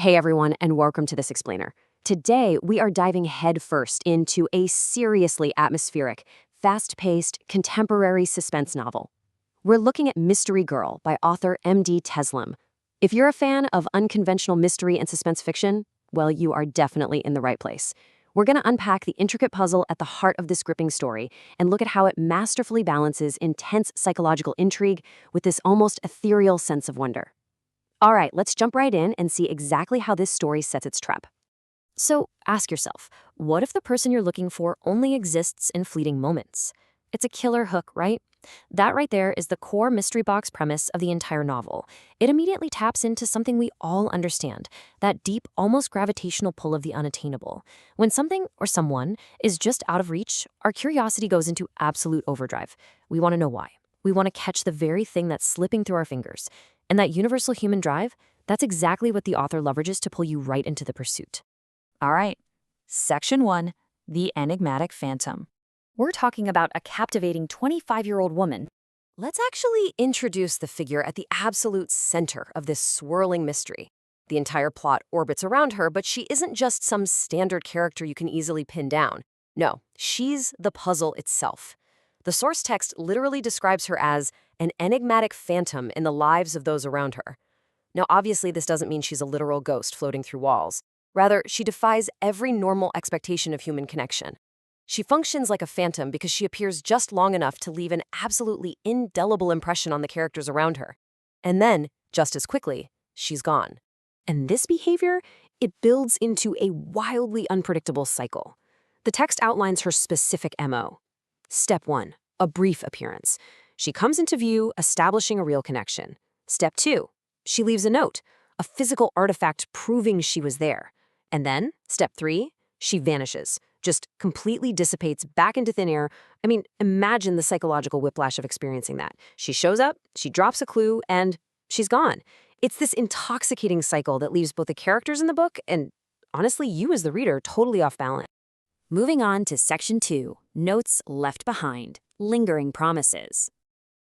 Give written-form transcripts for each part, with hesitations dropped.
Hey everyone, and welcome to This Explainer. Today, we are diving headfirst into a seriously atmospheric, fast-paced, contemporary suspense novel. We're looking at Mystery Girl by author M.D. Teslim. If you're a fan of unconventional mystery and suspense fiction, well, you are definitely in the right place. We're going to unpack the intricate puzzle at the heart of this gripping story and look at how it masterfully balances intense psychological intrigue with this almost ethereal sense of wonder. All right, let's jump right in and see exactly how this story sets its trap. So ask yourself, what if the person you're looking for only exists in fleeting moments? It's a killer hook, right? That right there is the core mystery box premise of the entire novel. It immediately taps into something we all understand, that deep, almost gravitational pull of the unattainable. When something or someone is just out of reach, our curiosity goes into absolute overdrive. We want to know why. We want to catch the very thing that's slipping through our fingers. And that universal human drive, that's exactly what the author leverages to pull you right into the pursuit. All right, Section 1, The Enigmatic Phantom. We're talking about a captivating 25-year-old woman. Let's actually introduce the figure at the absolute center of this swirling mystery. The entire plot orbits around her, but she isn't just some standard character you can easily pin down. No, she's the puzzle itself. The source text literally describes her as an enigmatic phantom in the lives of those around her. Now, obviously, this doesn't mean she's a literal ghost floating through walls. Rather, she defies every normal expectation of human connection. She functions like a phantom because she appears just long enough to leave an absolutely indelible impression on the characters around her. And then, just as quickly, she's gone. And this behavior, it builds into a wildly unpredictable cycle. The text outlines her specific MO. Step 1, a brief appearance. She comes into view, establishing a real connection. Step 2, she leaves a note, a physical artifact proving she was there. And then, step 3, she vanishes, just completely dissipates back into thin air. I mean, imagine the psychological whiplash of experiencing that. She shows up, she drops a clue, and she's gone. It's this intoxicating cycle that leaves both the characters in the book and, honestly, you as the reader totally off balance. Moving on to Section 2, Notes Left Behind, Lingering Promises.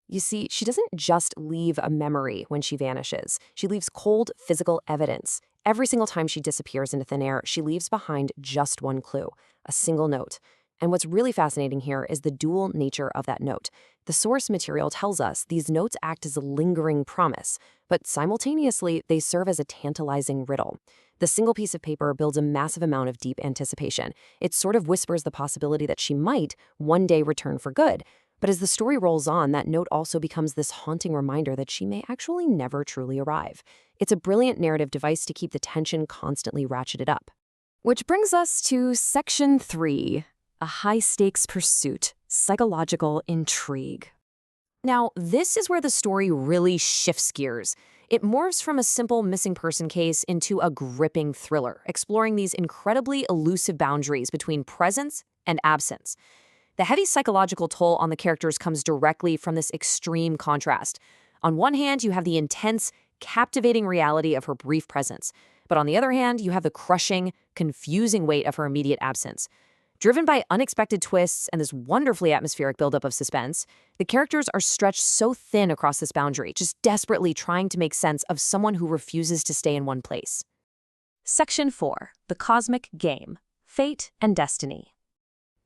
You see, she doesn't just leave a memory when she vanishes. She leaves cold, physical evidence. Every single time she disappears into thin air, she leaves behind just one clue, a single note. And what's really fascinating here is the dual nature of that note. The source material tells us these notes act as a lingering promise, but simultaneously, they serve as a tantalizing riddle. The single piece of paper builds a massive amount of deep anticipation. It sort of whispers the possibility that she might one day return for good. But as the story rolls on, that note also becomes this haunting reminder that she may actually never truly arrive. It's a brilliant narrative device to keep the tension constantly ratcheted up. Which brings us to Section 3, a high-stakes pursuit, psychological intrigue. Now, this is where the story really shifts gears. It morphs from a simple missing person case into a gripping thriller, exploring these incredibly elusive boundaries between presence and absence. The heavy psychological toll on the characters comes directly from this extreme contrast. On one hand, you have the intense, captivating reality of her brief presence. But on the other hand, you have the crushing, confusing weight of her immediate absence. Driven by unexpected twists and this wonderfully atmospheric buildup of suspense, the characters are stretched so thin across this boundary, just desperately trying to make sense of someone who refuses to stay in one place. Section 4, The Cosmic Game, Fate and Destiny.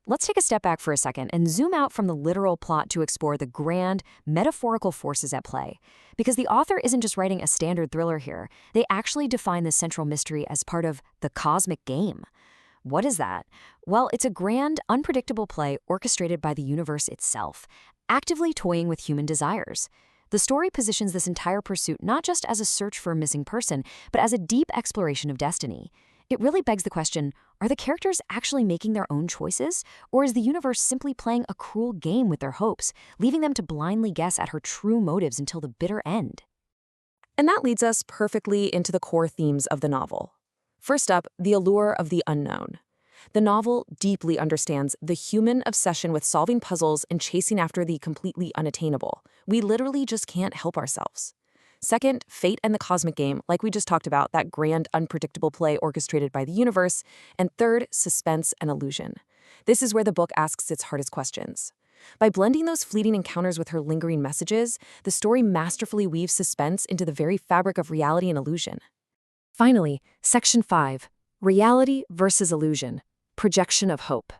Let's take a step back for a second and zoom out from the literal plot to explore the grand, metaphorical forces at play. Because the author isn't just writing a standard thriller here, they actually define the central mystery as part of the cosmic game. What is that? Well, it's a grand, unpredictable play orchestrated by the universe itself, actively toying with human desires. The story positions this entire pursuit not just as a search for a missing person, but as a deep exploration of destiny. It really begs the question, are the characters actually making their own choices? Or is the universe simply playing a cruel game with their hopes, leaving them to blindly guess at her true motives until the bitter end? And that leads us perfectly into the core themes of the novel. First up, the allure of the unknown. The novel deeply understands the human obsession with solving puzzles and chasing after the completely unattainable. We literally just can't help ourselves. Second, fate and the cosmic game, like we just talked about, that grand, unpredictable play orchestrated by the universe. And third, suspense and illusion. This is where the book asks its hardest questions. By blending those fleeting encounters with her lingering messages, the story masterfully weaves suspense into the very fabric of reality and illusion. Finally, Section 5, Reality versus Illusion, Projection of Hope.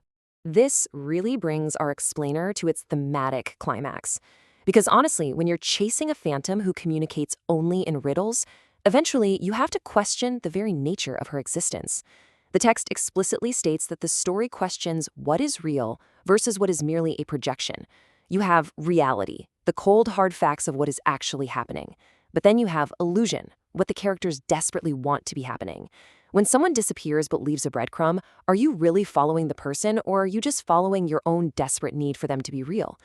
This really brings our explainer to its thematic climax. Because honestly, when you're chasing a phantom who communicates only in riddles, eventually you have to question the very nature of her existence. The text explicitly states that the story questions what is real versus what is merely a projection. You have reality, the cold, hard facts of what is actually happening. But then you have illusion, what the characters desperately want to be happening. When someone disappears but leaves a breadcrumb, are you really following the person, or are you just following your own desperate need for them to be real?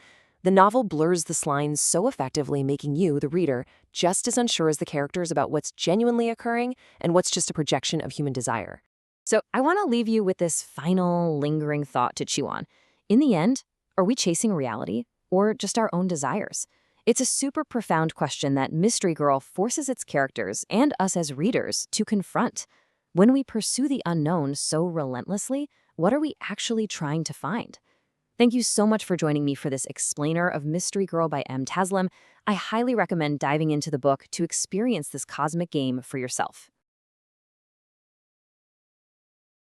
The novel blurs this line so effectively, making you, the reader, just as unsure as the characters about what's genuinely occurring and what's just a projection of human desire. So I want to leave you with this final, lingering thought to chew on. In the end, are we chasing reality or just our own desires? It's a super profound question that Mystery Girl forces its characters and us as readers to confront. When we pursue the unknown so relentlessly, what are we actually trying to find? Thank you so much for joining me for this explainer of Mystery Girl by M. Taslim. I highly recommend diving into the book to experience this cosmic game for yourself.